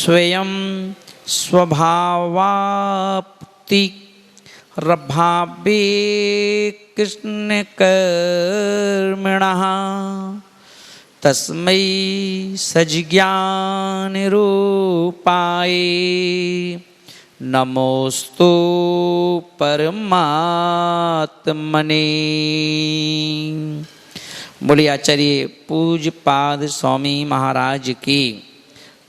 स्वयं स्वभावाप्ति रभावे कृष्ण कर्मिणः तस्मै सज्ञान रूपाय नमोस्तु परमात्मने। बोलिए आचार्य पूज्यपाद स्वामी महाराज की,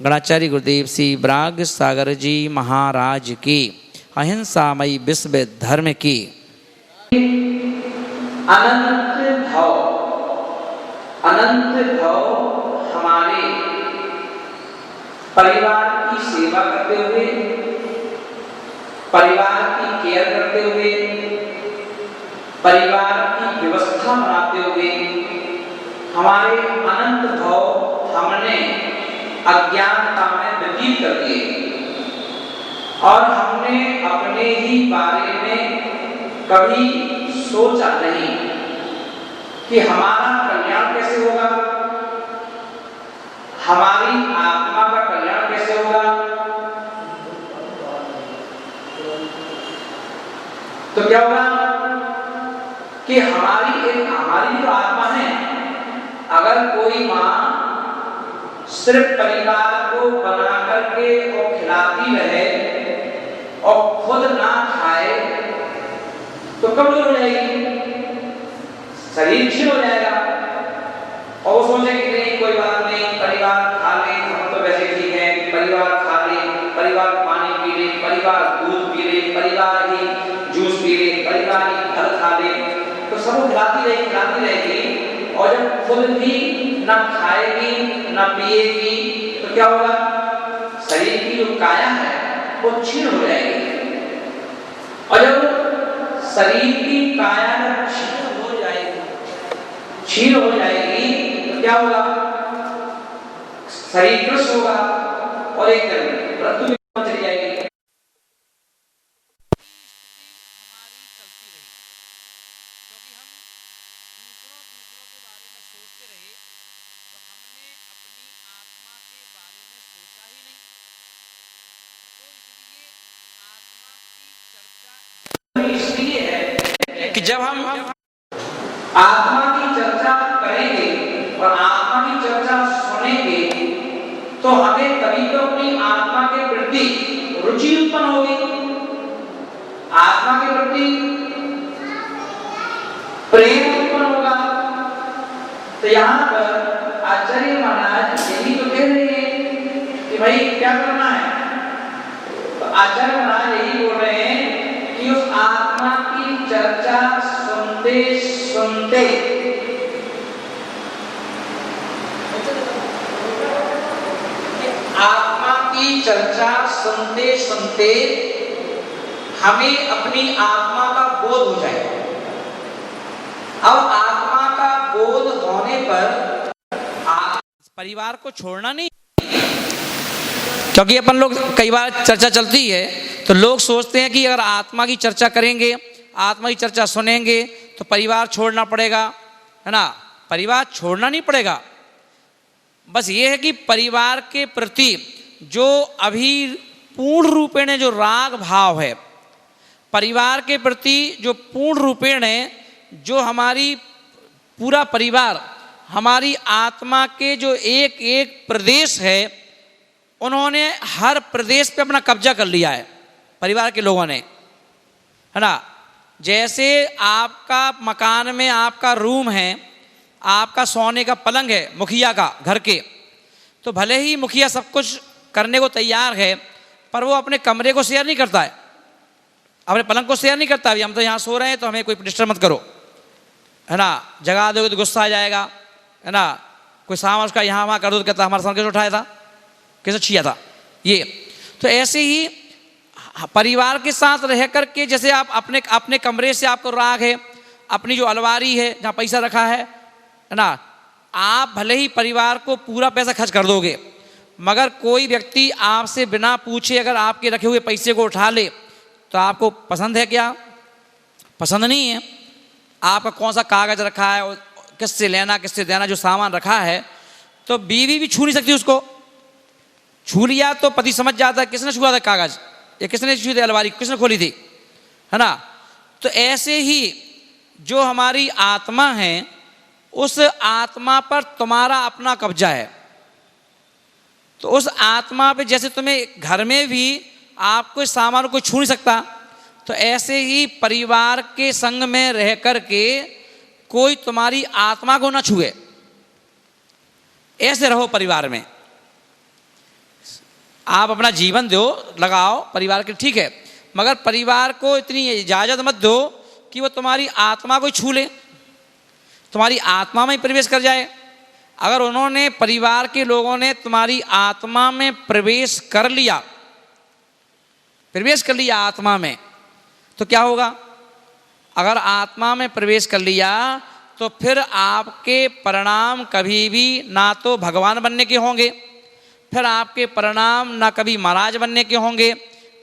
गणाचार्य गुरुदेव श्री ब्राग सागर जी महाराज की, अहिंसामयी विश्व धर्म की। अनंत भव हमारे परिवार की सेवा करते हुए, परिवार की केयर करते हुए, परिवार की व्यवस्था बनाते हुए हमारे अनंत भव हमने अज्ञानता में व्यतीत कर दिए और हमने अपने ही बारे में कभी सोचा नहीं कि हमारा कल्याण कैसे होगा, हमारी आत्मा का कल्याण कैसे होगा। तो क्या होगा कि हमारी जो आत्मा है, अगर कोई माँ सिर्फ परिवार को बना करके और खिलाती रहे और खुद ना खाए तो कमजोर हो जाएगी, शरीर क्षीण हो जाएगा और वो सोचेगी नहीं कोई बात नहीं, परिवार खा ले, हम तो वैसे ठीक है, परिवार खा ले, परिवार पानी पी ले, परिवार दूध पी ले, परिवार ही जूस पी ले, परिवार ही फल खा ले, तो सब खिलाती रहेगी और जब खुद भी ना खाएगी ना पिएगी तो क्या होगा, शरीर की जो काया है वो क्षीण हो जाएगी और जब शरीर की काया क्षीण हो जाएगी तो क्या होगा, शरीर ग्रस्त होगा और एक दिन मृत्यु भी चली जाएगी। कि जब हम आत्मा की चर्चा करेंगे और आत्मा की चर्चा सुनेंगे तो हमें तभी तो अपनी आत्मा के प्रति रुचि उत्पन्न होगी, आत्मा के प्रति प्रेम उत्पन्न होगा। तो यहाँ पर आचार्य महाराज यही तो कह रहे हैं कि भाई क्या करना है। तो आचार्य महाराज यही बोल रहे हैं कि उस आत्मा की चर्चा सुनते सुनते हमें अपनी आत्मा का बोध हो जाए। अब आत्मा का बोध होने पर परिवार को छोड़ना नहीं, क्योंकि अपन लोग कई बार चर्चा चलती है तो लोग सोचते हैं कि अगर आत्मा की चर्चा करेंगे, आत्मा की चर्चा सुनेंगे तो परिवार छोड़ना पड़ेगा, है ना। परिवार छोड़ना नहीं पड़ेगा, बस ये है कि परिवार के प्रति जो अभी पूर्ण रूपेण जो राग भाव है, परिवार के प्रति जो पूर्ण रूपेण जो हमारी पूरा परिवार, हमारी आत्मा के जो एक एक प्रदेश है, उन्होंने हर प्रदेश पे अपना कब्जा कर लिया है परिवार के लोगों ने, है ना। जैसे आपका मकान में आपका रूम है, आपका सोने का पलंग है मुखिया का घर के, तो भले ही मुखिया सब कुछ करने को तैयार है पर वो अपने कमरे को शेयर नहीं करता है, अपने पलंग को शेयर नहीं करता। अभी हम तो यहाँ सो रहे हैं तो हमें कोई डिस्टर्ब मत करो, है ना। जगा दोगे तो गुस्सा आ जाएगा, है ना। कोई सामान उसका यहाँ वहाँ कर दो तो कहता हमारा सामान कैसे उठाया था, कैसे छिया था ये। तो ऐसे ही परिवार के साथ रह करके, जैसे आप अपने कमरे से आपको राग है, अपनी जो अलमारी है जहाँ पैसा रखा है ना, आप भले ही परिवार को पूरा पैसा खर्च कर दोगे, मगर कोई व्यक्ति आपसे बिना पूछे अगर आपके रखे हुए पैसे को उठा ले तो आपको पसंद है क्या? पसंद नहीं है। आपका कौन सा कागज रखा है, किससे लेना किससे देना, जो सामान रखा है, तो बीवी भी छू नहीं सकती उसको, छू लिया तो पति समझ जाता है किसने छुआ था कागज, ये किसने छुई थी अलमारी, किसने खोली थी, है ना। तो ऐसे ही जो हमारी आत्मा है, उस आत्मा पर तुम्हारा अपना कब्जा है। तो उस आत्मा पे जैसे तुम्हें घर में भी आपको सामान को छू नहीं सकता, तो ऐसे ही परिवार के संग में रह करके कोई तुम्हारी आत्मा को ना छुए, ऐसे रहो परिवार में। आप अपना जीवन दो, लगाओ परिवार के, ठीक है, मगर परिवार को इतनी इजाजत मत दो कि वो तुम्हारी आत्मा को छू ले, तुम्हारी आत्मा में प्रवेश कर जाए। अगर उन्होंने, परिवार के लोगों ने तुम्हारी आत्मा में प्रवेश कर लिया आत्मा में, तो क्या होगा? अगर आत्मा में प्रवेश कर लिया तो फिर आपके परिणाम कभी भी ना तो भगवान बनने के होंगे, फिर आपके परिणाम ना कभी महाराज बनने के होंगे,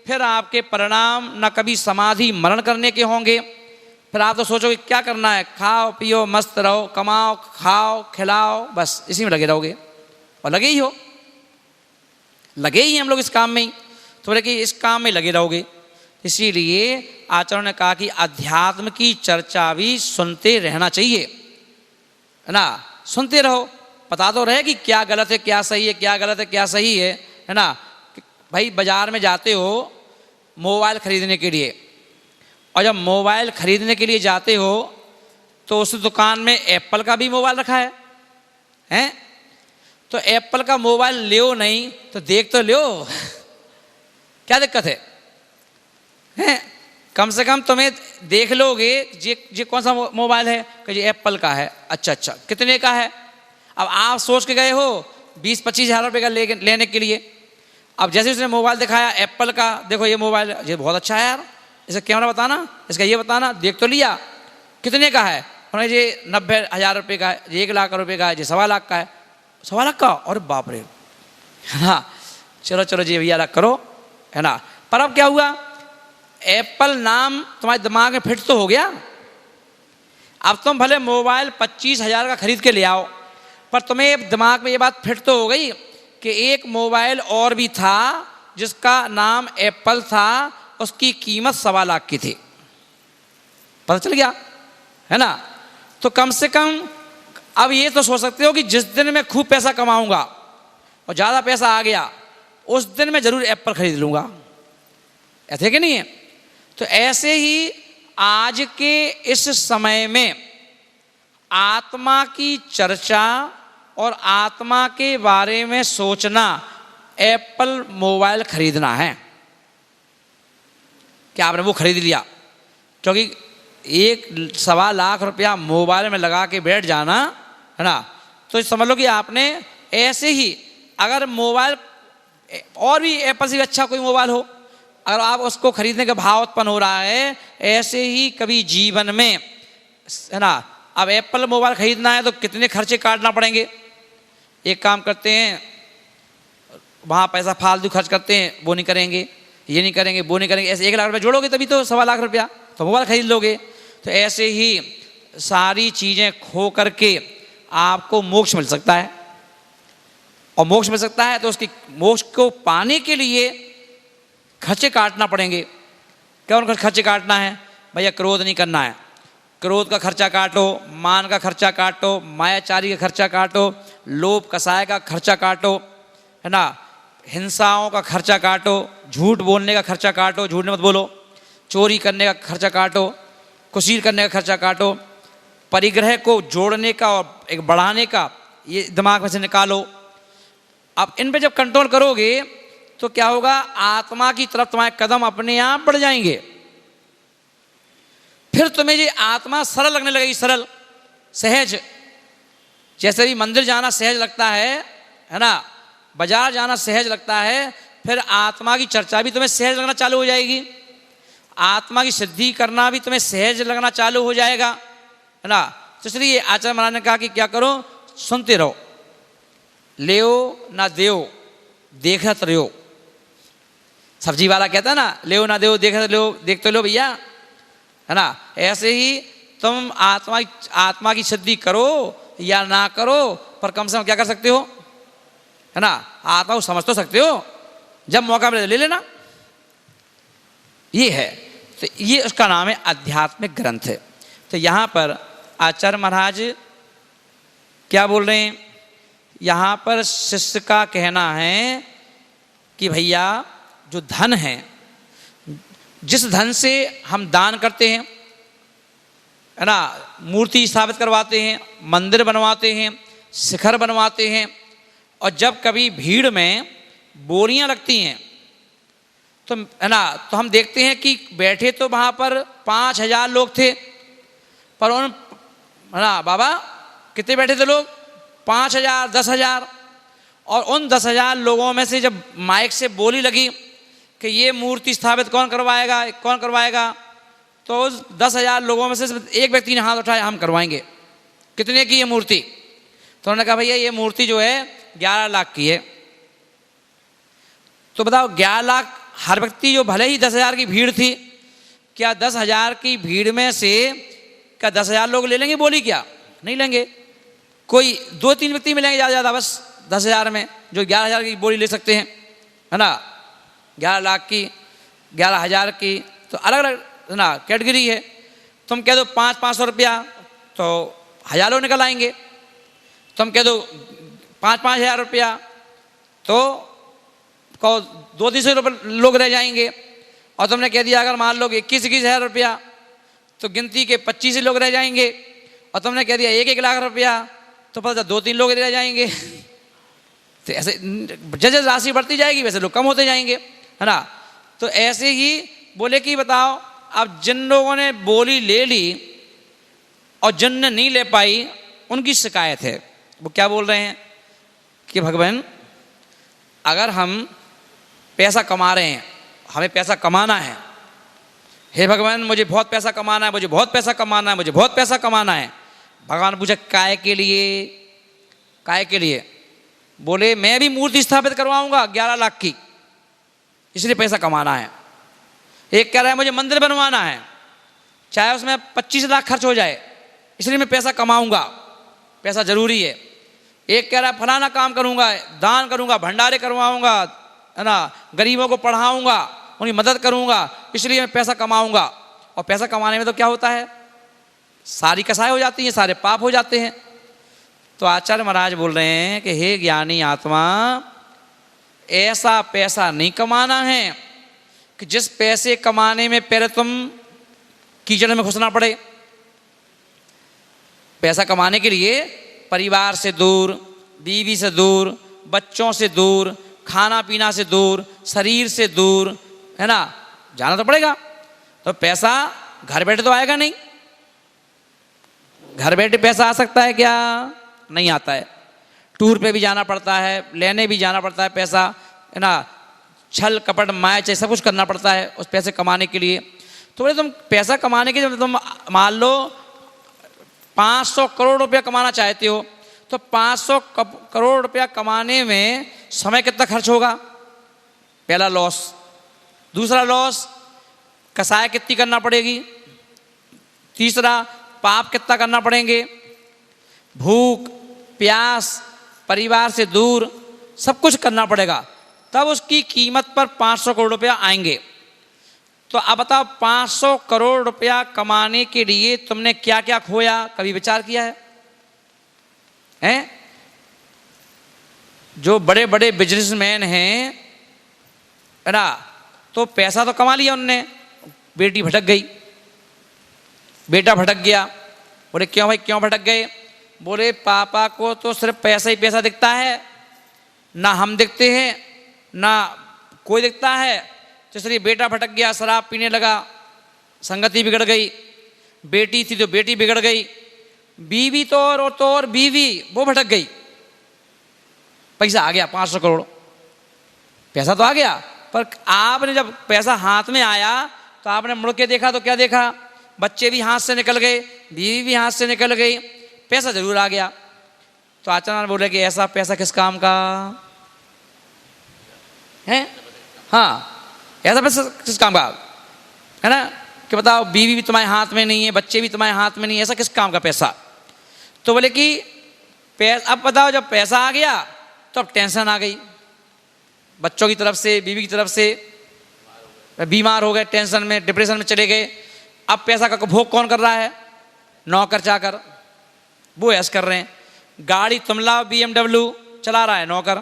फिर आपके परिणाम ना कभी समाधि मरण करने के होंगे। फिर आप तो सोचोगे क्या करना है, खाओ पियो मस्त रहो, कमाओ खाओ खिलाओ, बस इसी में लगे रहोगे, और लगे ही हो, लगे ही हम लोग इस काम में ही, तो बोले कि इस काम में लगे रहोगे। इसीलिए आचार्य ने कहा कि अध्यात्म की चर्चा भी सुनते रहना चाहिए, है ना, सुनते रहो, पता तो रहे कि क्या गलत है क्या सही है, क्या गलत है क्या सही है ना। भाई बाजार में जाते हो मोबाइल खरीदने के लिए, और जब मोबाइल खरीदने के लिए जाते हो तो उस दुकान में एप्पल का भी मोबाइल रखा है? तो एप्पल का मोबाइल लियो नहीं तो देख तो लियो क्या दिक्कत है? कम से कम तुम्हें देख लोगे ये कौन सा मोबाइल है, कि ये एप्पल का है, अच्छा अच्छा कितने का है। अब आप सोच के गए हो 20-25 हज़ार रुपये का लेने के लिए, अब जैसे उसने मोबाइल दिखाया एप्पल का, देखो ये मोबाइल ये बहुत अच्छा है यार, इसका कैमरा बताना, इसका ये बताना, देख तो लिया, कितने का है? उन्होंने ये 90,000 रुपये का है, ये 1 लाख रुपये का है, ये 1.25 लाख का है। 1.25 लाख का, अरे बाप रे, है ना, चलो चलो जी भैया रख करो, है ना। पर अब क्या हुआ, एप्पल नाम तुम्हारे दिमाग में फिट तो हो गया। अब तुम भले मोबाइल 25,000 का खरीद के ले आओ, पर तुम्हें दिमाग में ये बात फिट तो हो गई कि एक मोबाइल और भी था जिसका नाम एप्पल था, उसकी कीमत 1.25 लाख की थी, पता चल गया, है ना। तो कम से कम अब ये तो सोच सकते हो कि जिस दिन मैं खूब पैसा कमाऊंगा और ज़्यादा पैसा आ गया, उस दिन मैं जरूर एप्पल खरीद लूँगा, ऐसे कि नहीं है। तो ऐसे ही आज के इस समय में आत्मा की चर्चा और आत्मा के बारे में सोचना, एप्पल मोबाइल खरीदना है, क्या आपने वो खरीद लिया? क्योंकि 1.25 लाख रुपया मोबाइल में लगा के बैठ जाना, है ना, तो समझ लो कि आपने ऐसे ही, अगर मोबाइल और भी एप्पल से भी अच्छा कोई मोबाइल हो, अगर आप उसको खरीदने का भाव उत्पन्न हो रहा है, ऐसे ही कभी जीवन में, है ना, अब एप्पल मोबाइल खरीदना है तो कितने खर्चे काटना पड़ेंगे। एक काम करते हैं, वहाँ पैसा फालतू खर्च करते हैं, वो नहीं करेंगे, ये नहीं करेंगे, वो नहीं करेंगे, ऐसे 1 लाख रुपया जोड़ोगे तभी तो 1.25 लाख रुपया तो मोबाइल खरीद लोगे। तो ऐसे ही सारी चीज़ें खो करके आपको मोक्ष मिल सकता है, और मोक्ष मिल सकता है तो उसकी मोक्ष को पाने के लिए खर्चे काटना पड़ेंगे। कौन खर्चे काटना है? भैया क्रोध नहीं करना है, क्रोध का खर्चा काटो, मान का खर्चा काटो, मायाचारी का खर्चा काटो, लोभ कसाय का खर्चा काटो, है ना, हिंसाओं का खर्चा काटो, झूठ बोलने का खर्चा काटो, झूठ मत बोलो, चोरी करने का खर्चा काटो, कुसीर करने का खर्चा काटो, परिग्रह को जोड़ने का और एक बढ़ाने का ये दिमाग में से निकालो। अब इन पे जब कंट्रोल करोगे तो क्या होगा, आत्मा की तरफ तुम्हारे कदम अपने आप बढ़ जाएंगे। फिर तुम्हें ये आत्मा सरल लगने लगेगी, सरल सहज। जैसे भी मंदिर जाना सहज लगता है ना, बाजार जाना सहज लगता है, फिर आत्मा की चर्चा भी तुम्हें सहज लगना चालू हो जाएगी, आत्मा की सिद्धि करना भी तुम्हें सहज लगना चालू हो जाएगा, है ना। तो इसलिए आचार्य महाराज ने कहा कि क्या करो, सुनते रहो, लेओ ना देओ देखत रहो। सब्जी वाला कहता है ना, लेओ ना देओ देखत लो, देख तो लो भैया, है ना। ऐसे ही तुम आत्मा की सिद्धि करो या ना करो, पर कम से कम क्या कर सकते हो, है ना, आता हूँ समझ तो सकते हो, जब मौका मिले ले लेना। ये है, तो ये उसका नाम है आध्यात्मिक ग्रंथ। तो यहाँ पर आचार्य महाराज क्या बोल रहे हैं, यहाँ पर शिष्य का कहना है कि भैया जो धन है, जिस धन से हम दान करते हैं, है ना, मूर्ति स्थापित करवाते हैं, मंदिर बनवाते हैं, शिखर बनवाते हैं, और जब कभी भीड़ में बोरियां लगती हैं तो है ना, तो हम देखते हैं कि बैठे तो वहाँ पर 5,000 लोग थे, पर उन है ना बाबा कितने बैठे थे लोग, 5,000 10,000, और उन 10,000 लोगों में से जब माइक से बोली लगी कि ये मूर्ति स्थापित कौन करवाएगा, तो उस 10,000 लोगों में से सिर्फ एक व्यक्ति ने हाथ उठाया, हम करवाएंगे। कितने की ये मूर्ति? तो उन्होंने कहा भैया ये मूर्ति जो है 11 लाख की है। तो बताओ 11 लाख, हर व्यक्ति जो भले ही 10,000 की भीड़ थी, क्या 10,000 की भीड़ में से क्या 10,000 लोग ले लेंगे बोली? क्या नहीं लेंगे, कोई 2-3 व्यक्ति मिलेंगे ज़्यादा बस 10,000 में, जो 11,000 की बोली ले सकते हैं, है ना, 11 लाख की, 11,000 की, तो अलग अलग है ना कैटेगरी है। तुम कह दो 500-500 रुपया, तो हज़ारों निकल आएंगे। तुम कह दो 5,000 रुपया, तो 200-300 रुपये लोग रह जाएंगे। और तुमने कह दिया अगर मान लो 21,000 रुपया, तो गिनती के 25 लोग रह जाएंगे। और तुमने कह दिया 1-1 लाख रुपया, तो पता 2-3 लोग रह जाएंगे। तो ऐसे जैसे राशि बढ़ती जाएगी वैसे लोग कम होते जाएंगे, है ना। तो ऐसे ही बोले कि बताओ, अब जिन लोगों ने बोली ले ली और जिन ने नहीं ले पाई, उनकी शिकायत है। वो क्या बोल रहे हैं कि भगवान अगर हम पैसा कमा रहे हैं, हमें पैसा कमाना है, हे भगवान मुझे बहुत पैसा कमाना है, मुझे बहुत पैसा कमाना है, मुझे बहुत पैसा कमाना है। भगवान पूछे काय के लिए? काय के लिए? बोले मैं भी मूर्ति स्थापित करवाऊंगा 11 लाख की, इसलिए पैसा कमाना है। एक कह रहा है मुझे मंदिर बनवाना है, चाहे उसमें 25 लाख खर्च हो जाए, इसलिए मैं पैसा कमाऊंगा, पैसा जरूरी है। एक कह रहा है फलाना काम करूंगा, दान करूंगा, भंडारे करवाऊंगा, है ना, गरीबों को पढ़ाऊंगा, उनकी मदद करूंगा, इसलिए मैं पैसा कमाऊंगा। और पैसा कमाने में तो क्या होता है, सारी कसाई हो जाती हैं, सारे पाप हो जाते हैं। तो आचार्य महाराज बोल रहे हैं कि हे ज्ञानी आत्मा, ऐसा पैसा नहीं कमाना है कि जिस पैसे कमाने में पहले तुम कीचड़ में घुसना पड़े। पैसा कमाने के लिए परिवार से दूर, बीवी से दूर, बच्चों से दूर, खाना पीना से दूर, शरीर से दूर, है ना, जाना तो पड़ेगा। तो पैसा घर बैठे तो आएगा नहीं। घर बैठे पैसा आ सकता है क्या? नहीं आता है। टूर पे भी जाना पड़ता है, लेने भी जाना पड़ता है पैसा, है ना, छल कपट माय सब कुछ करना पड़ता है उस पैसे कमाने के लिए। तो बोले तुम पैसा कमाने के, जब तुम मान लो 500 करोड़ रुपया कमाना चाहते हो, तो 500 करोड़ रुपया कमाने में समय कितना खर्च होगा? पहला लॉस। दूसरा लॉस, कसाई कितनी करना पड़ेगी? तीसरा, पाप कितना करना पड़ेंगे? भूख प्यास, परिवार से दूर, सब कुछ करना पड़ेगा, तब उसकी कीमत पर 500 करोड़ रुपया आएंगे। तो अब बताओ 500 करोड़ रुपया कमाने के लिए तुमने क्या क्या खोया? कभी विचार किया है? हैं? जो बड़े बड़े बिजनेसमैन हैं, है ना, तो पैसा तो कमा लिया उनने, बेटी भटक गई, बेटा भटक गया। बोले क्यों भाई, क्यों भटक गए? बोले पापा को तो सिर्फ पैसा ही पैसा दिखता है, ना हम दिखते हैं ना कोई दिखता है, तो इसलिए बेटा भटक गया, शराब पीने लगा, संगति बिगड़ गई। बेटी थी तो बेटी बिगड़ गई, बीवी तो और बीवी वो भटक गई। पैसा आ गया 500 करोड़, पैसा तो आ गया, पर आपने जब पैसा हाथ में आया तो आपने मुड़ के देखा तो क्या देखा? बच्चे भी हाथ से निकल गए, बीवी भी हाथ से निकल गई, पैसा जरूर आ गया। तो आचार्य बोले कि ऐसा पैसा किस काम का है? हाँ, ऐसा पैसा किस काम का है ना, कि बताओ बीवी भी तुम्हारे हाथ में नहीं है, बच्चे भी तुम्हारे हाथ में नहीं है, ऐसा किस काम का पैसा? तो बोले कि अब बताओ जब पैसा आ गया तो अब टेंशन आ गई, बच्चों की तरफ से, बीवी की तरफ से, बीमार हो गए, टेंशन में, डिप्रेशन में चले गए। अब पैसा का भोग कौन कर रहा है? नौकर चाकर, वो ऐश कर रहे हैं। गाड़ी तुम लाओ, BMW चला रहा है नौकर।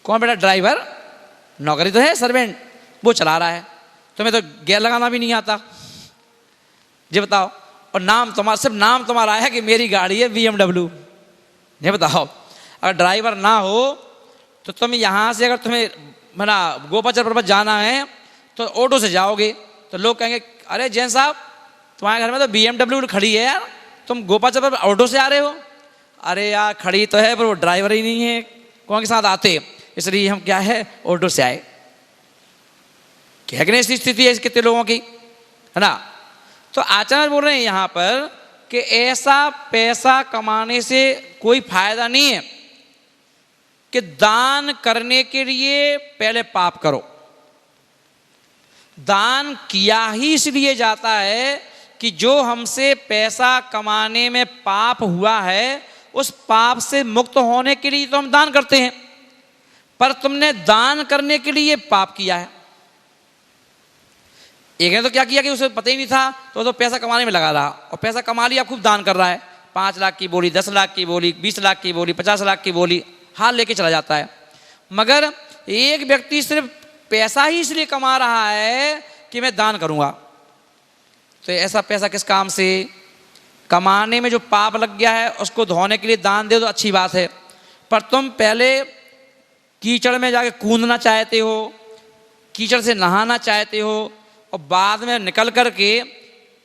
कौन बेटा? ड्राइवर, नौकरी तो है, सर्वेंट, वो चला रहा है। तुम्हें तो गियर लगाना भी नहीं आता, ये बताओ। और नाम तुम्हारा, सिर्फ नाम तुम्हारा है कि मेरी गाड़ी है BMW। ये बताओ, अगर ड्राइवर ना हो तो तुम यहाँ से, अगर तुम्हें मना गोपाचर पर्वत जाना है तो ऑटो से जाओगे, तो लोग कहेंगे अरे जैन साहब, तुम्हारे घर में तो BMW खड़ी है यार, तुम गोपाचर पर्वत ऑटो से आ रहे हो। अरे यार खड़ी तो है, पर वो ड्राइवर ही नहीं है, कौन के साथ आते, इसलिए हम क्या है ऑटो से आए। क्या ऐसी स्थिति है कितने लोगों की, है ना। तो आचार्य बोल रहे हैं यहाँ पर कि ऐसा पैसा कमाने से कोई फायदा नहीं है कि दान करने के लिए पहले पाप करो। दान किया ही इसलिए जाता है कि जो हमसे पैसा कमाने में पाप हुआ है, उस पाप से मुक्त होने के लिए तो हम दान करते हैं। पर तुमने दान करने के लिए पाप किया है। एक ने तो क्या किया कि उसे पता ही नहीं था, तो पैसा कमाने में लगा रहा, और पैसा कमा लिया, खूब दान कर रहा है। 5 लाख की बोली, 10 लाख की बोली, 20 लाख की बोली, 50 लाख की बोली, हाथ लेके चला जाता है। मगर एक व्यक्ति सिर्फ पैसा ही इसलिए कमा रहा है कि मैं दान करूंगा, तो ऐसा पैसा किस काम से? कमाने में जो पाप लग गया है उसको धोने के लिए दान दे दो, अच्छी बात है। पर तुम पहले कीचड़ में जाके कूदना चाहते हो, कीचड़ से नहाना चाहते हो, और बाद में निकल करके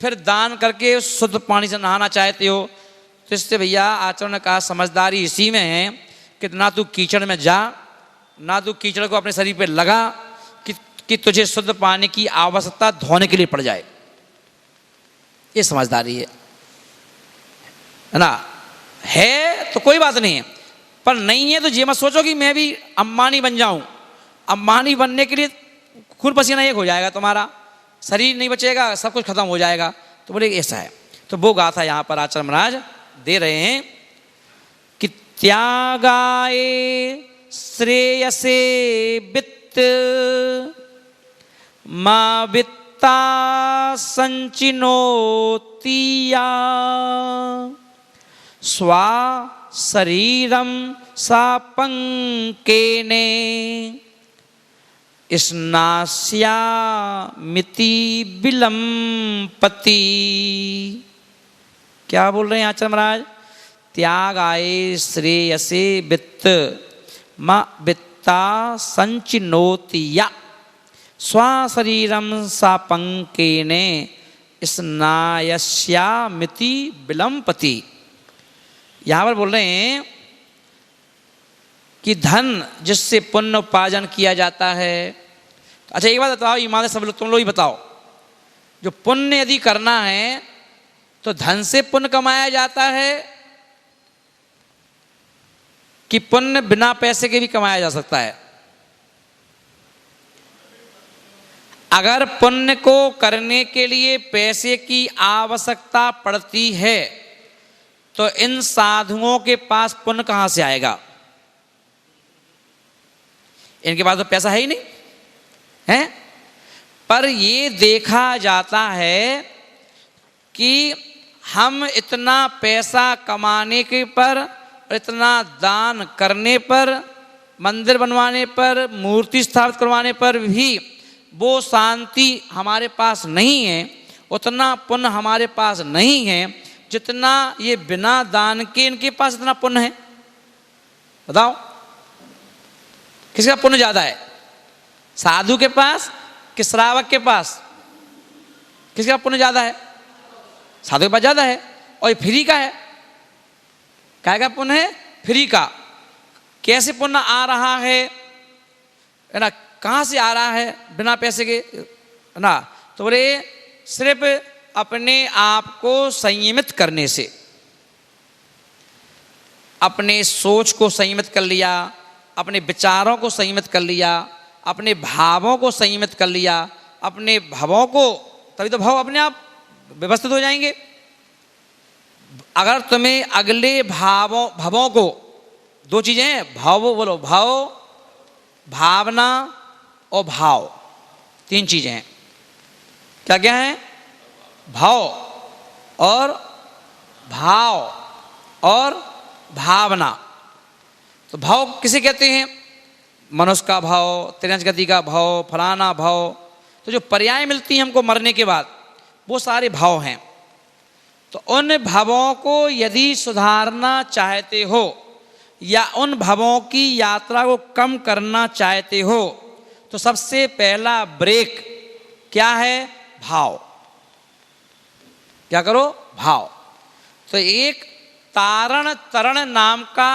फिर दान करके शुद्ध पानी से नहाना चाहते हो। तो इससे भैया आचार्य ने कहा समझदारी इसी में है कि ना तू कीचड़ में जा, ना तू कीचड़ को अपने शरीर पे लगा कि तुझे शुद्ध पानी की आवश्यकता धोने के लिए पड़ जाए। ये समझदारी है ना। है तो कोई बात नहीं है, पर नहीं है तो ये मत सोचो कि मैं भी अंबानी बन जाऊं। अंबानी बनने के लिए खून पसीना एक हो जाएगा, तुम्हारा शरीर नहीं बचेगा, सब कुछ खत्म हो जाएगा। तो बोले ऐसा है। तो वो गाथा यहाँ पर आचार्य महाराज दे रहे हैं कि त्यागाए श्रेयसे वित्त मा वित्ता संचिनोतिया स्वा शरीरम सापंकेने स्नास्यामिति विलंपति। क्या बोल रहे हैं आचार्य महाराज? त्याग आए श्रेयसे वित्त मा वित्ता संचिनोतिया स्वशरीरम सापंकेने स्नायस्यामिति विलंपति। यहाँ पर बोल रहे हैं कि धन जिससे पुण्य उपार्जन किया जाता है। अच्छा एक बात बताओ, ईमान से सब लोग, तुम लोग ही बताओ, जो पुण्य यदि करना है तो धन से पुण्य कमाया जाता है कि पुण्य बिना पैसे के भी कमाया जा सकता है? अगर पुण्य को करने के लिए पैसे की आवश्यकता पड़ती है तो इन साधुओं के पास पुण्य कहां से आएगा? इनके पास तो पैसा है ही नहीं है। पर ये देखा जाता है कि हम इतना पैसा कमाने के पर, इतना दान करने पर, मंदिर बनवाने पर, मूर्ति स्थापित करवाने पर भी वो शांति हमारे पास नहीं है, उतना पुण्य हमारे पास नहीं है जितना ये बिना दान के इनके पास इतना पुण्य है। बताओ किसका पुण्य ज्यादा है? साधु के पास कि श्रावक के पास? किसका पुण्य ज्यादा है? साधु के पास ज्यादा है। और ये फ्री का है। क्या पुण्य है? फ्री का। कैसे पुण्य आ रहा है ना? कहाँ से आ रहा है बिना पैसे के ना? तो बोले सिर्फ अपने आप को संयमित करने से, अपने सोच को संयमित कर लिया, अपने विचारों को संयमित कर लिया, अपने भावों को संयमित कर लिया, अपने भावों को, तभी तो भाव अपने आप व्यवस्थित हो जाएंगे। अगर तुम्हें अगले भावों को दो चीजें हैं, भाव, बोलो भाव, भावना और भाव, तीन चीजें हैं। क्या क्या है? भाव और भाव और भावना। तो भाव किसे कहते हैं? मनुष्य का भाव, त्रिंश गति का भाव, फलाना भाव। तो जो पर्याय मिलती हैं हमको मरने के बाद, वो सारे भाव हैं। तो उन भावों को यदि सुधारना चाहते हो या उन भावों की यात्रा को कम करना चाहते हो, तो सबसे पहला ब्रेक क्या है? भाव। क्या करो? भाव। तो एक तारण तरण नाम का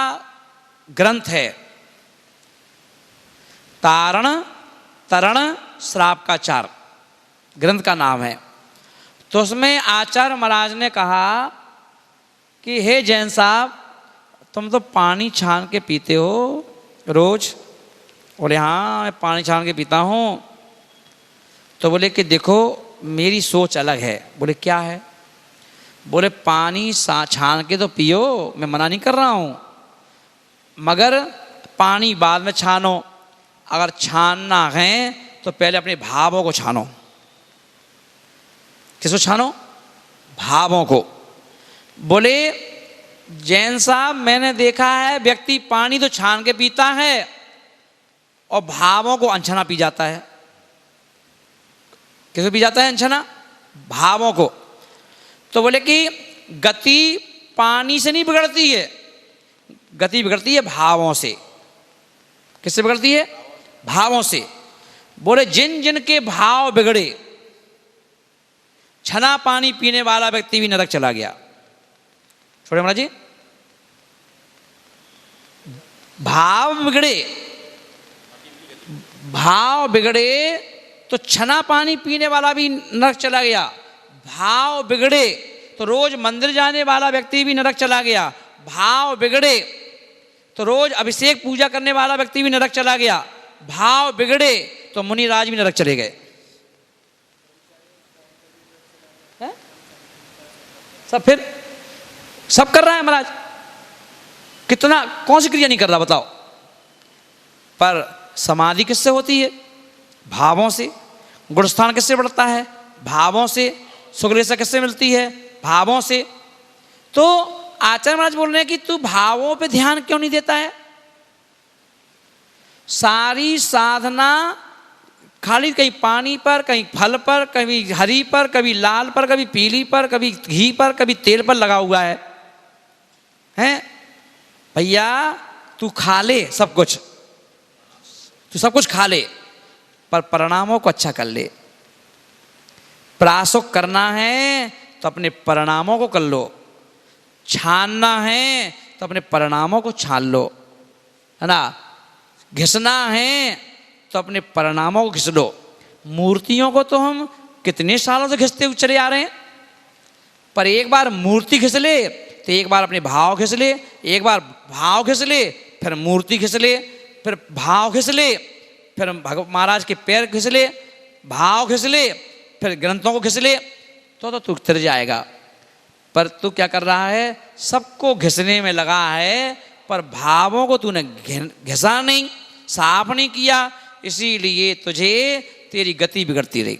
ग्रंथ है, तारण तरण श्रावकाचार ग्रंथ का नाम है। तो उसमें आचार्य महाराज ने कहा कि हे जैन साहब, तुम तो पानी छान के पीते हो रोज। बोले हाँ, मैं पानी छान के पीता हूँ। तो बोले कि देखो मेरी सोच अलग है। बोले क्या है? बोले पानी छान के तो पियो, मैं मना नहीं कर रहा हूँ, मगर पानी बाद में छानो। अगर छानना है तो पहले अपने भावों को छानो। किसको छानो? भावों को। बोले जैन साहब, मैंने देखा है व्यक्ति पानी तो छान के पीता है और भावों को अनछना पी जाता है। किसको पी जाता है? अनछना, भावों को। तो बोले कि गति पानी से नहीं बिगड़ती है, गति बिगड़ती है भावों से। किससे बिगड़ती है? भावों से। बोले जिन जिन के भाव बिगड़े, छना पानी पीने वाला व्यक्ति भी नरक चला गया। छोड़े महाराज जी, भाव बिगड़े, भाव बिगड़े तो छना पानी पीने वाला भी नरक चला गया। भाव बिगड़े तो रोज मंदिर जाने वाला व्यक्ति भी नरक चला गया। भाव बिगड़े तो रोज अभिषेक पूजा करने वाला व्यक्ति भी नरक चला गया। भाव बिगड़े तो मुनिराज भी नरक चले गए। सब फिर सब कर रहा है महाराज, कितना, कौन सी क्रिया नहीं कर रहा बताओ? पर समाधि किससे होती है? भावों से। गुणस्थान किससे बढ़ता है? भावों से। सुखरेशा किससे मिलती है? भावों से। तो आचार्य महाराज बोल रहे हैं कि तू भावों पे ध्यान क्यों नहीं देता है? सारी साधना खाली कहीं पानी पर, कहीं फल पर, कभी हरी पर, कभी लाल पर, कभी पीली पर, कभी घी पर, कभी तेल पर लगा हुआ है। हैं भैया, तू खा ले सब कुछ, तू सब कुछ खा ले, पर परिणामों को अच्छा कर ले। प्रासुक करना है तो अपने परिणामों को कर लो, छानना है तो अपने परिणामों को छान लो, है ना। घिसना है तो अपने परिणामों को घिस लो। मूर्तियों को तो हम कितने सालों से घिसते हुए चले आ रहे हैं, पर एक बार मूर्ति घिस ले तो एक बार अपने भाव घिस ले, एक बार भाव घिस ले, फिर मूर्ति घिस ले, फिर भाव घिस ले, फिर भगवान महाराज के पैर घिस ले, भाव घिस ले, फिर ग्रंथों को घिस ले, तो तू उतर जाएगा। पर तू क्या कर रहा है? सबको घिसने में लगा है, पर भावों को तूने घिसा नहीं, साफ नहीं किया, इसीलिए तुझे तेरी गति बिगड़ती रही।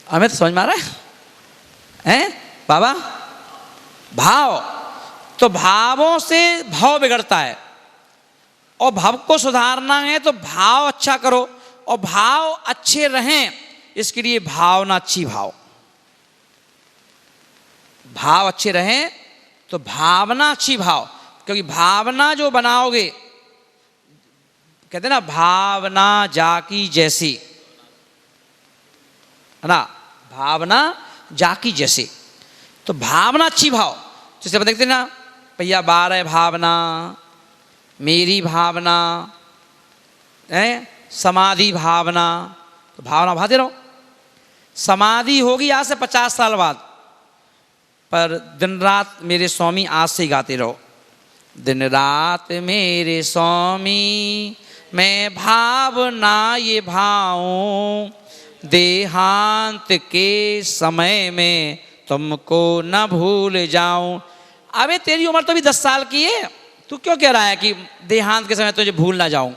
हमें तो समझ में आ रहा है बाबा? भाव, तो भावों से भाव बिगड़ता है, और भाव को सुधारना है तो भाव अच्छा करो, और भाव अच्छे रहें इसके लिए भावना अच्छी, भाव अच्छे रहें तो भावना अच्छी, क्योंकि भावना जो बनाओगे, कहते हैं ना भावना जाकी जैसी, है ना, भावना जाकी जैसी। तो भावना अच्छी, जैसे आप देखते ना भैया, 12 भावना, मेरी भावना है, समाधि भावना, तो भावना भाते रहो। समाधि होगी आज से 50 साल बाद, पर दिन रात मेरे स्वामी आज से ही गाते रहो। दिन रात मेरे स्वामी मैं भावना ये भाऊं, देहांत के समय में तुमको न भूल जाऊं। अबे तेरी उम्र तो अभी 10 साल की है, तू क्यों कह रहा है कि देहांत के समय तुझे भूल ना जाऊं?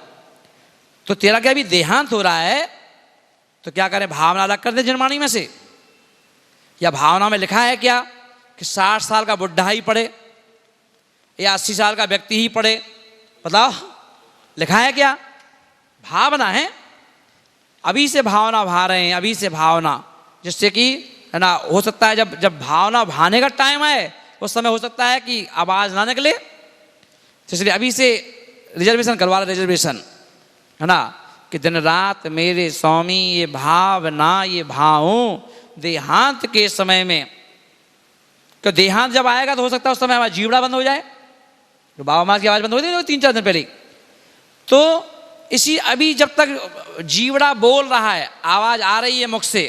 तो तेरा क्या अभी देहांत हो रहा है, तो क्या करें, भावना अलग कर दे जनवाणी में से? या भावना में लिखा है क्या कि 60 साल का बुढ़ा ही पढ़े या 80 साल का व्यक्ति ही पढ़े? बताओ, लिखा है क्या? भावना है। अभी से भावना भा रहे हैं, अभी से भावना, जिससे कि है ना, हो सकता है जब जब भावना भाने का टाइम आए उस समय हो सकता है कि आवाज ना निकले, तो इसलिए अभी से रिजर्वेशन करवा रहे, रिजर्वेशन, है ना, कि दिन रात मेरे स्वामी ये भावना ये भावों देहांत के समय में। तो देहांत जब आएगा तो हो सकता है उस समय हमारा जीवड़ा बंद हो जाए, जो बाबा माँ की आवाज बंद हो गई 3-4 दिन पहले। तो इसी अभी जब तक जीवड़ा बोल रहा है, आवाज आ रही है मुख से,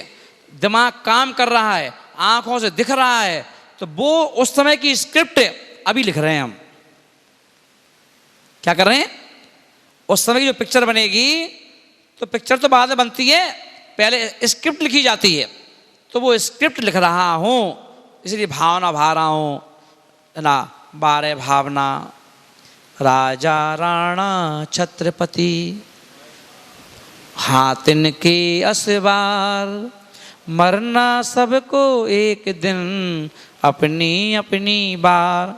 दिमाग काम कर रहा है, आंखों से दिख रहा है, तो वो उस समय की स्क्रिप्ट अभी लिख रहे हैं हम। क्या कर रहे हैं? उस समय की जो पिक्चर बनेगी, तो पिक्चर तो बाद में बनती है, पहले स्क्रिप्ट लिखी जाती है, तो वो स्क्रिप्ट लिख रहा हूं, इसलिए भावना भा रहा हूं, है ना। 12 भावना, राजा राणा छत्रपति, हाथिन के असवार, मरना सबको एक दिन अपनी अपनी बार।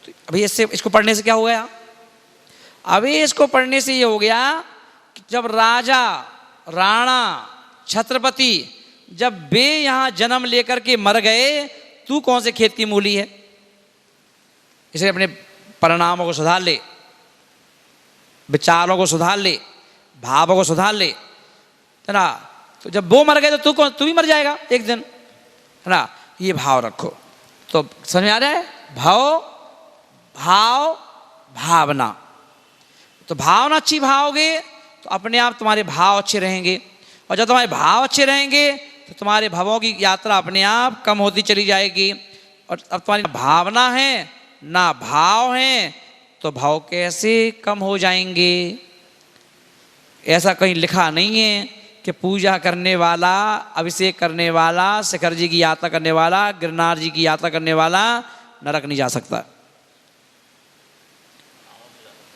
तो अभी इसको पढ़ने से क्या हो गया? अभी इसको पढ़ने से ये हो गया कि जब राजा राणा छत्रपति जब वे यहां जन्म लेकर के मर गए, तू कौन से खेत की मूली है? इसलिए अपने परिणामों को सुधार ले, विचारों को सुधार ले, भावों को सुधार ले, है ना। तो जब वो मर गए तो तू भी मर जाएगा एक दिन, है ना। ये भाव रखो। तो समझ में आ रहा है? भाव, भाव, भावना। तो भावना अच्छी भावोगे तो अपने आप तुम्हारे भाव अच्छे रहेंगे, और जब तुम्हारे भाव अच्छे रहेंगे तो तुम्हारे भावों की यात्रा अपने आप कम होती चली जाएगी। और अब तुम्हारी भावना है ना भाव है, तो भाव कैसे कम हो जाएंगे? ऐसा कहीं लिखा नहीं है कि पूजा करने वाला, अभिषेक करने वाला, शिखर जी की यात्रा करने वाला, गिरनार जी की यात्रा करने वाला नरक नहीं जा सकता,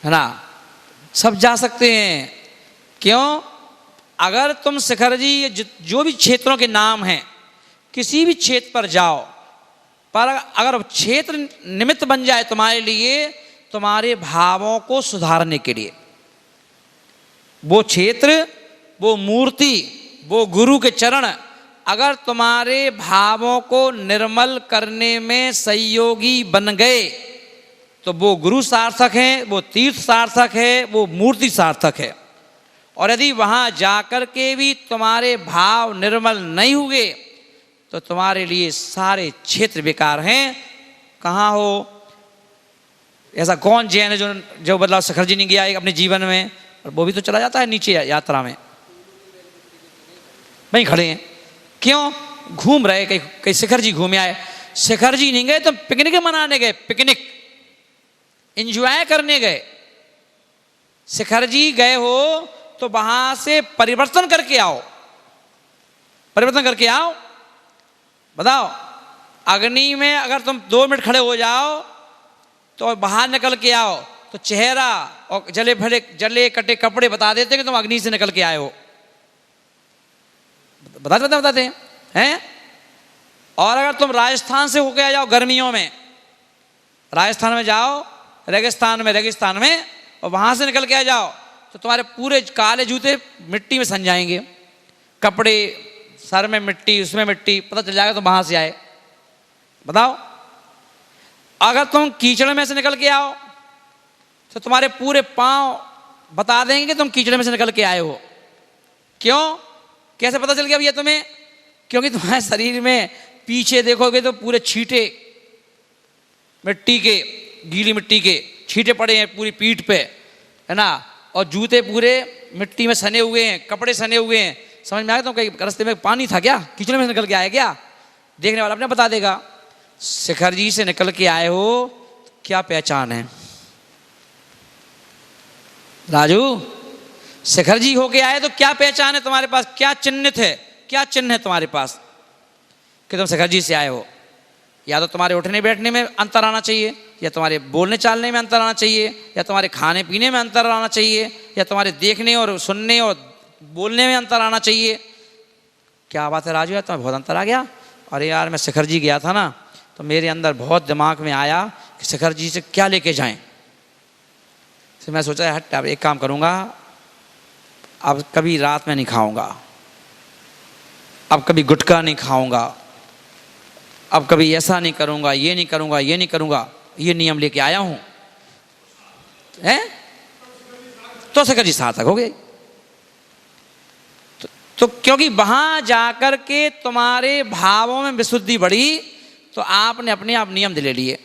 है ना। सब जा सकते हैं। क्यों? अगर तुम शिखर जी जो भी क्षेत्रों के नाम हैं, किसी भी क्षेत्र पर जाओ, पर अगर क्षेत्र निमित्त बन जाए तुम्हारे लिए, तुम्हारे भावों को सुधारने के लिए, वो क्षेत्र, वो मूर्ति, वो गुरु के चरण अगर तुम्हारे भावों को निर्मल करने में सहयोगी बन गए, तो वो गुरु सार्थक है, वो तीर्थ सार्थक है, वो मूर्ति सार्थक है। और यदि वहां जाकर के भी तुम्हारे भाव निर्मल नहीं हुए, तो तुम्हारे लिए सारे क्षेत्र बेकार हैं। कहाँ हो? ऐसा कौन जैन है जो बदलाव शिखर जी नहीं गया अपने जीवन में, और वो भी तो चला जाता है नीचे यात्रा में, वहीं खड़े हैं। क्यों? घूम रहे, कहीं शिखर जी घूमे आए। शिखर जी नहीं गए तो पिकनिक मनाने गए, पिकनिक एंजॉय करने गए। शिखर जी गए हो तो वहां से परिवर्तन करके आओ, परिवर्तन करके आओ। बताओ, अग्नि में अगर तुम 2 मिनट खड़े हो जाओ तो बाहर निकल के आओ, तो चेहरा और जले कटे कपड़े बता देते कि तुम अग्नि से निकल के आए हो। बताते हैं। और अगर तुम राजस्थान से होके आ जाओ गर्मियों में, राजस्थान में जाओ, रेगिस्तान में और वहां से निकल के आ जाओ, तो तुम्हारे पूरे काले जूते मिट्टी में सन जाएंगे, कपड़े सर में मिट्टी, उसमें मिट्टी, पता चल जाएगा तुम वहां से आए। बताओ, अगर तुम कीचड़ में से निकल के आओ तो तुम्हारे पूरे पांव बता देंगे कि तुम कीचड़ में से निकल के आए हो। क्यों? कैसे पता चल गया भैया तुम्हें? क्योंकि तुम्हारे शरीर में पीछे देखोगे तो पूरे छींटे मिट्टी के, गीली मिट्टी के छींटे पड़े हैं पूरी पीठ पे, है ना। और जूते पूरे मिट्टी में सने हुए हैं, कपड़े सने हुए हैं। समझ में आ गया? तो कहीं रास्ते में पानी था क्या? कीचड़ में से निकल के आया क्या? देखने वाला अपने बता देगा। शिखर जी से निकल के आए हो, क्या पहचान है? राजू, शिखर जी होके आए तो क्या पहचान है तुम्हारे पास? क्या चिन्हित है? क्या चिन्ह है तुम्हारे पास कि तुम शिखर जी से आए हो? या तो तुम्हारे उठने बैठने में अंतर आना चाहिए, या तुम्हारे बोलने चालने में अंतर आना चाहिए, या तुम्हारे खाने पीने में अंतर आना चाहिए, या तुम्हारे देखने और सुनने और बोलने में अंतर आना चाहिए। क्या बात है राजू यार, तुम्हें बहुत अंतर आ गया। अरे यार मैं शिखर जी गया था ना, तो मेरे अंदर बहुत दिमाग में आया कि शिखर जी से क्या लेके जाएं। फिर मैं सोचा हट, अब एक काम करूँगा, अब कभी रात में नहीं खाऊंगा, अब कभी गुटखा नहीं खाऊंगा, अब कभी ऐसा नहीं करूँगा, ये नहीं करूँगा, ये नहीं करूँगा, ये नियम लेके आया हूँ हैं। तो शिखर जी सार्थक हो गए। तो क्योंकि वहां जाकर के तुम्हारे भावों में विशुद्धि बढ़ी, तो आपने अपने आप नियम ले लिए,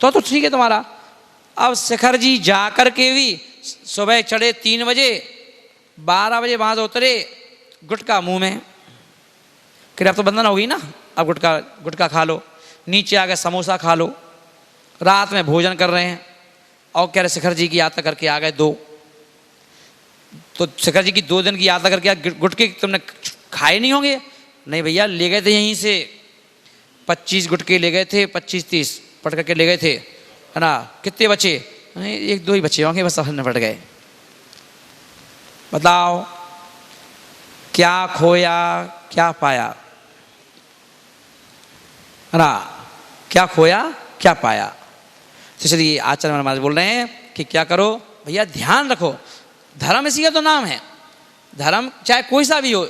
तो ठीक है तुम्हारा। अब शिखर जी जाकर के भी सुबह चढ़े 3 बजे, 12 बजे वहां से उतरे, गुटखा मुंह में, फिर अब तो बंधन हो गई ना, अब गुटखा खा लो, नीचे आके समोसा खा लो, रात में भोजन कर रहे हैं, और कह रहे शिखर जी की यात्रा करके आ गए 2। तो शिखर जी की 2 दिन की यात्रा करके गुटके तुमने खाए नहीं होंगे? नहीं भैया, ले गए थे यहीं से 25 गुटके ले गए थे, 25-30 पट करके ले गए थे, है ना। कितने बचे? 1-2 ही बचे होंगे, बस निपट गए। बताओ क्या खोया क्या पाया, है ना। क्या खोया क्या पाया। तो इसलिए आचार्य महाराज बोल रहे हैं कि क्या करो भैया, ध्यान रखो। धर्म इसी का तो नाम है। धर्म चाहे कोई सा भी हो,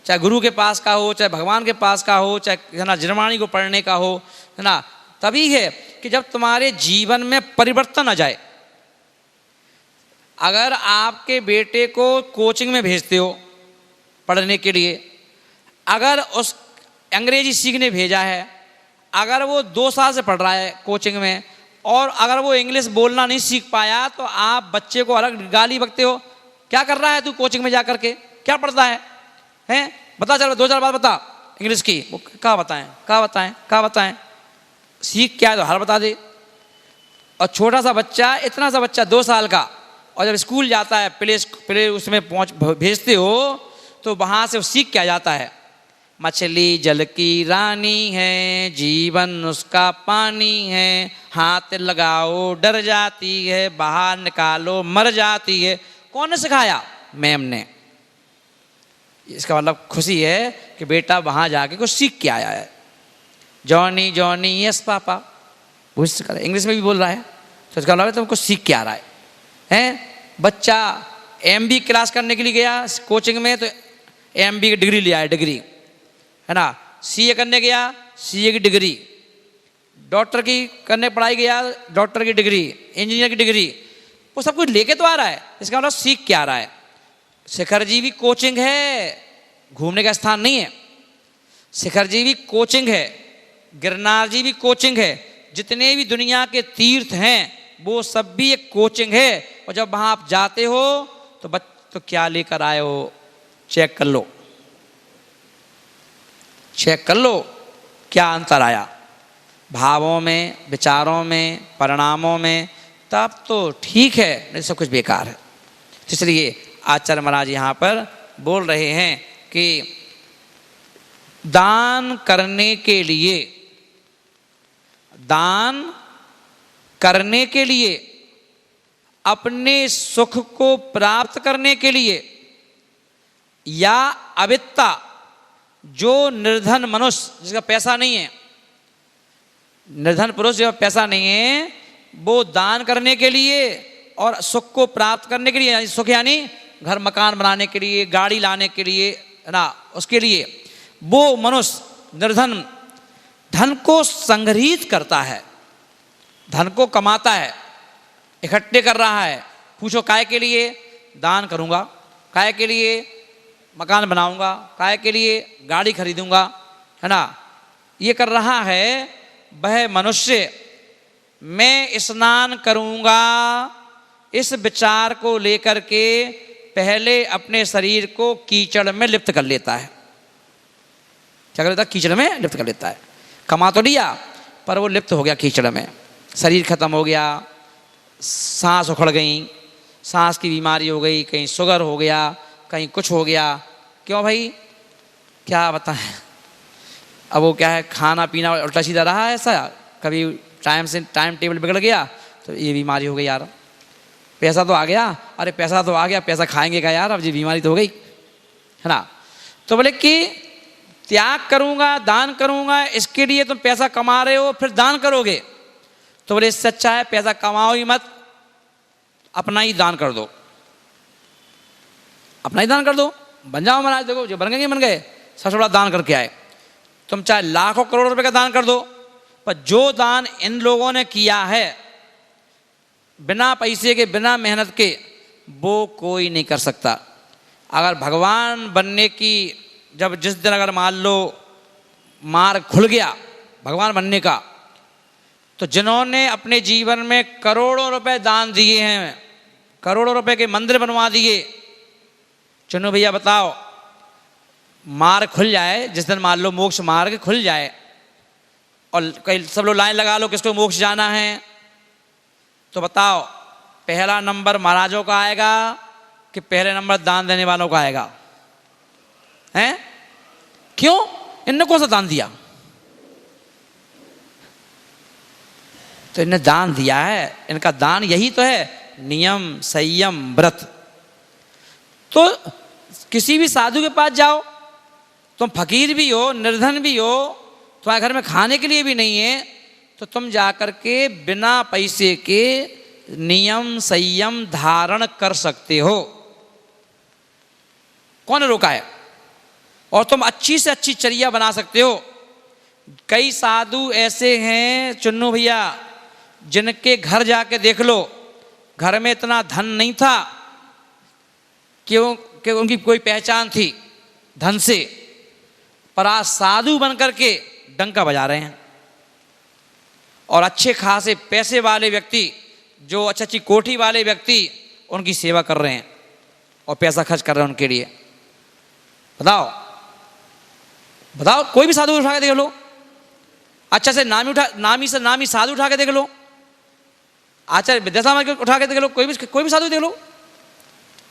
चाहे गुरु के पास का हो, चाहे भगवान के पास का हो, चाहे है ना जिनवाणी को पढ़ने का हो, है ना, तभी है कि जब तुम्हारे जीवन में परिवर्तन आ जाए। अगर आपके बेटे को कोचिंग में भेजते हो पढ़ने के लिए, अगर उस अंग्रेजी सीखने भेजा है, अगर वो 2 साल से पढ़ रहा है कोचिंग में, और अगर वो इंग्लिश बोलना नहीं सीख पाया, तो आप बच्चे को अलग गाली बकते हो। क्या कर रहा है तू कोचिंग में जा करके, क्या पढ़ता है हैं? बता, चलो 2-4 बात बता इंग्लिश की। वो कहाँ बताएं, सीख क्या है तो हर बता दे। और छोटा सा बच्चा, इतना सा बच्चा 2 साल का, और जब स्कूल जाता है, प्ले उसमें भेजते हो, तो वहाँ से वो सीख क्या जाता है? मछली जल की रानी है, जीवन उसका पानी है, हाथ लगाओ डर जाती है, बाहर निकालो मर जाती है। कौन ने सिखाया? मैम ने। इसका मतलब खुशी है कि बेटा वहाँ जाके कुछ सीख के आया है। जॉनी जॉनी यस पापा, वो इंग्लिश में भी बोल रहा है, तो इसका मतलब तुमको सीख के आ रहा है। बच्चा MB क्लास करने के लिए गया कोचिंग में, तो MB की डिग्री ले आया, डिग्री, है ना। CA करने गया, CA की डिग्री, डॉक्टर की करने पढ़ाई गया, डॉक्टर की डिग्री, इंजीनियर की डिग्री, वो सब कुछ लेके तो आ रहा है। इसका मतलब सीख के आ रहा है। शिखर जी भी कोचिंग है, घूमने का स्थान नहीं है। शिखर जी भी कोचिंग है, गिरनार जी भी कोचिंग है, जितने भी दुनिया के तीर्थ हैं वो सब भी एक कोचिंग है। और जब वहां आप जाते हो तो क्या लेकर आए हो, चेक कर लो, क्या अंतर आया भावों में, विचारों में, परिणामों में, तब तो ठीक है, नहीं सब कुछ बेकार है। इसलिए आचार्य महाराज यहाँ पर बोल रहे हैं कि दान करने के लिए, अपने सुख को प्राप्त करने के लिए, या अवित्ता, जो निर्धन मनुष्य जिसका पैसा नहीं है, निर्धन पुरुष जिसका पैसा नहीं है, वो दान करने के लिए और सुख को प्राप्त करने के लिए, सुख यानी घर मकान बनाने के लिए, गाड़ी लाने के लिए, है ना, उसके लिए वो मनुष्य निर्धन धन को संग्रहित करता है, धन को कमाता है, इकट्ठे कर रहा है। पूछो काय के लिए? दान करूँगा, काय के लिए? मकान बनाऊंगा, काय के लिए? गाड़ी खरीदूंगा, है ना। ये कर रहा है वह मनुष्य। मैं स्नान करूंगा, इस विचार को लेकर के पहले अपने शरीर को कीचड़ में लिप्त कर लेता है। क्या कर लेता है? कीचड़ में लिप्त कर लेता है। कमा तो लिया, पर वो लिप्त हो गया कीचड़ में, शरीर खत्म हो गया, सांस उखड़ गई, सांस की बीमारी हो गई, कहीं शुगर हो गया, कहीं कुछ हो गया। क्यों भाई, क्या बताएं, अब वो क्या है, खाना पीना उल्टा सीधा रहा है, ऐसा कभी टाइम टेबल बिगड़ गया तो ये बीमारी हो गई यार। पैसा तो आ गया, अरे पैसा तो आ गया, पैसा खाएंगे क्या यार, अब ये बीमारी तो हो गई, है ना। तो बोले कि त्याग करूंगा, दान करूंगा, इसके लिए तुम पैसा कमा रहे हो फिर दान करोगे, तो बोले इससे अच्छा है पैसा कमाओ ही मत, अपना ही दान कर दो, अपना ही दान कर दो, बन जाओ महाराज। देखो जो बन गए, सबसे बड़ा दान करके आए। तुम चाहे लाखों करोड़ रुपए का दान कर दो, पर जो दान इन लोगों ने किया है बिना पैसे के, बिना मेहनत के, वो कोई नहीं कर सकता। अगर भगवान बनने की जब जिस दिन अगर मान लो मार्ग खुल गया भगवान बनने का, तो जिन्होंने अपने जीवन में करोड़ों रुपए दान दिए हैं, करोड़ों रुपए के मंदिर बनवा दिए, चुनो भैया बताओ, मार्ग खुल जाए जिस दिन, मान लो मोक्ष मार्ग खुल जाए और कई सब लोग लाइन लगा लो किसको मोक्ष जाना है, तो बताओ पहला नंबर महाराजों का आएगा कि पहले नंबर दान देने वालों का आएगा? हैं? क्यों? इनने कौन सा दान दिया? तो इन्हें दान दिया है, इनका दान यही तो है, नियम संयम व्रत। तो किसी भी साधु के पास जाओ, तुम फकीर भी हो, निर्धन भी हो, तुम्हारे घर में खाने के लिए भी नहीं है, तो तुम जाकर के बिना पैसे के नियम संयम धारण कर सकते हो, कौन रोका है? और तुम अच्छी से अच्छी चर्या बना सकते हो। कई साधु ऐसे हैं चुन्नू भैया, जिनके घर जाके देख लो, घर में इतना धन नहीं था कि उनकी कोई पहचान थी धन से, पर आज साधु बनकर के डंका बजा रहे हैं। और अच्छे खासे पैसे वाले व्यक्ति, जो अच्छी अच्छी कोठी वाले व्यक्ति, उनकी सेवा कर रहे हैं और पैसा खर्च कर रहे हैं उनके लिए। बताओ बताओ, कोई भी साधु उठा के देख लो, अच्छा से नामी साधु उठा के देख लो, आचार्य विद्यासागर को उठा के देख लो, कोई भी साधु देख लो,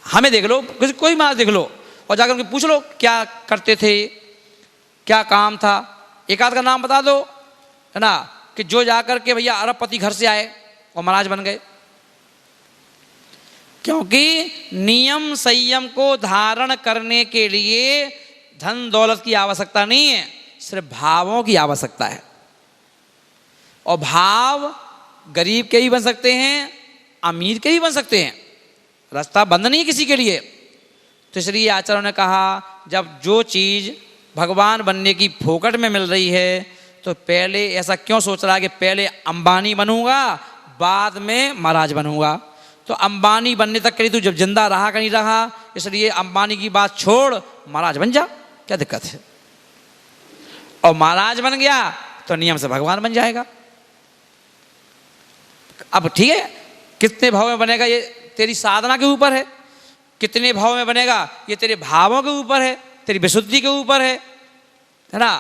हमें देख लो, कोई महाराज देख लो, और जाकर उनके पूछ लो क्या करते थे, क्या काम था, एक आध का नाम बता दो, है ना, कि जो जाकर के भैया अरबपति घर से आए और महाराज बन गए। क्योंकि नियम संयम को धारण करने के लिए धन दौलत की आवश्यकता नहीं है, सिर्फ भावों की आवश्यकता है। और भाव गरीब के भी बन सकते हैं, अमीर के भी बन सकते हैं, रास्ता बंद नहीं किसी के लिए। तो इसलिए आचार्यों ने कहा, जब जो चीज़ भगवान बनने की फोकट में मिल रही है, तो पहले ऐसा क्यों सोच रहा है कि पहले अंबानी बनूंगा बाद में महाराज बनूंगा? तो अंबानी बनने तक के लिए तू जब जिंदा रहा कि नहीं रहा, इसलिए अंबानी की बात छोड़, महाराज बन जा, क्या दिक्कत है? और महाराज बन गया तो नियम से भगवान बन जाएगा। अब ठीक है, कितने भाव में बनेगा ये तेरी साधना के ऊपर है, कितने भाव में बनेगा ये तेरे भावों के ऊपर है, तेरी विशुद्धि के ऊपर है ना,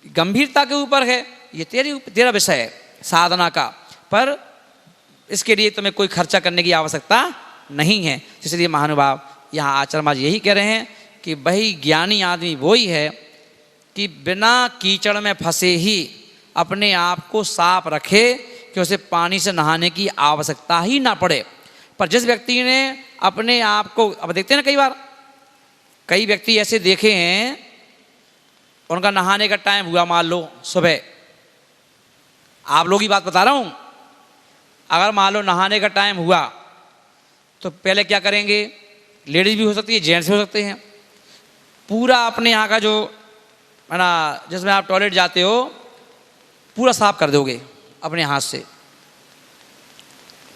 गंभीरता के ऊपर है, ये तेरा विषय है साधना का। पर इसके लिए तुम्हें कोई खर्चा करने की आवश्यकता नहीं है। इसलिए महानुभाव यहाँ आचार्य महाराज यही कह रहे हैं कि वही ज्ञानी आदमी वही है कि बिना कीचड़ में फंसे ही अपने आप को साफ रखे कि उसे पानी से नहाने की आवश्यकता ही ना पड़े। पर जिस व्यक्ति ने अपने आप को, अब देखते हैं ना, कई बार कई व्यक्ति ऐसे देखे हैं, उनका नहाने का टाइम हुआ मान लो सुबह, आप लोग की बात बता रहा हूँ, अगर मान लो नहाने का टाइम हुआ तो पहले क्या करेंगे, लेडीज भी हो सकती है, जेंट्स भी हो सकते हैं, पूरा अपने यहाँ का जो है ना, जिसमें आप टॉयलेट जाते हो, पूरा साफ कर दोगे अपने हाथ से,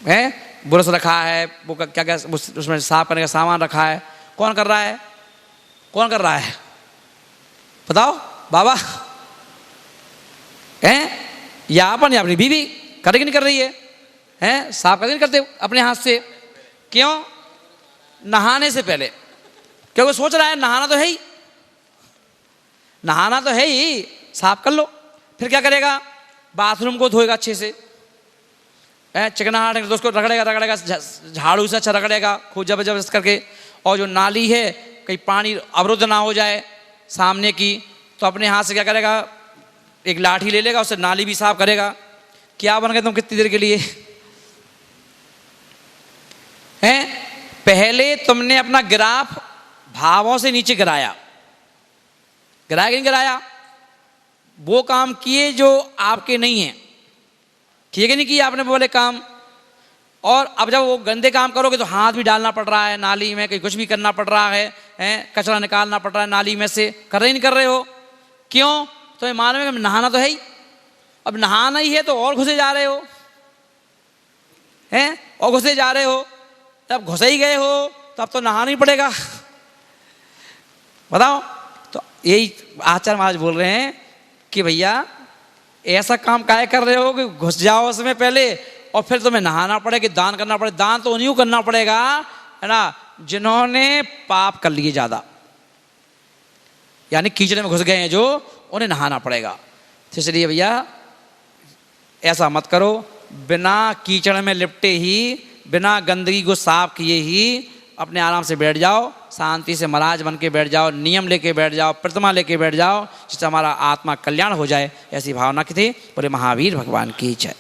है ब्रश रखा है, वो क्या क्या उसमें साफ करने का सामान रखा है, कौन कर रहा है? कौन कर रहा है बताओ बाबा? हैं या अपन या अपनी बीवी कर नहीं कर रही है? हैं साफ कर नहीं करते अपने हाथ से? क्यों? नहाने से पहले, क्योंकि सोच रहा है नहाना तो है ही, नहाना तो है ही, साफ कर लो। फिर क्या करेगा? बाथरूम को धोएगा अच्छे से, चिकनाहट तो उसको रगड़ेगा, झाड़ू से अच्छा रगड़ेगा खूब जबरदस्त करके, और जो नाली है कहीं पानी अवरुद्ध ना हो जाए सामने की, तो अपने हाथ से क्या करेगा, एक लाठी ले लेगा, उससे नाली भी साफ करेगा। क्या बन गए तुम कितनी देर के लिए हैं? पहले तुमने अपना गिराफ भावों से नीचे गिराया, गिराया कि नहीं गिराया? वो काम किए जो आपके नहीं है, किए कि नहीं किए आपने बोले काम। और अब जब वो गंदे काम करोगे तो हाथ भी डालना पड़ रहा है नाली में, कहीं कुछ भी करना पड़ रहा है, कचरा निकालना पड़ रहा है नाली में से, कर रहे नहीं कर रहे हो? क्यों? तो ये मालूम है कि नहाना तो है ही, अब नहाना ही है तो और घुसे जा रहे हो हैं, और घुसे जा रहे हो। तब घुसे ही गए हो तो अब तो नहाना ही पड़ेगा। बताओ, तो यही आचार्य महाराज बोल रहे हैं कि भैया ऐसा काम काहे कर रहे हो कि घुस जाओ उसमें पहले और फिर तुम्हें नहाना पड़े कि दान करना पड़े। दान तो उन्हीं को करना पड़ेगा, है ना, जिन्होंने पाप कर लिए ज्यादा, यानी कीचड़ में घुस गए हैं जो, उन्हें नहाना पड़ेगा। तो इसलिए भैया ऐसा मत करो, बिना कीचड़ में लिपटे ही, बिना गंदगी को साफ किए ही अपने आराम से बैठ जाओ, शांति से महाराज बन के बैठ जाओ, नियम लेके बैठ जाओ, प्रतिमा लेके बैठ जाओ, जिससे हमारा आत्मा कल्याण हो जाए। ऐसी भावना की थी। बोले महावीर भगवान की जय।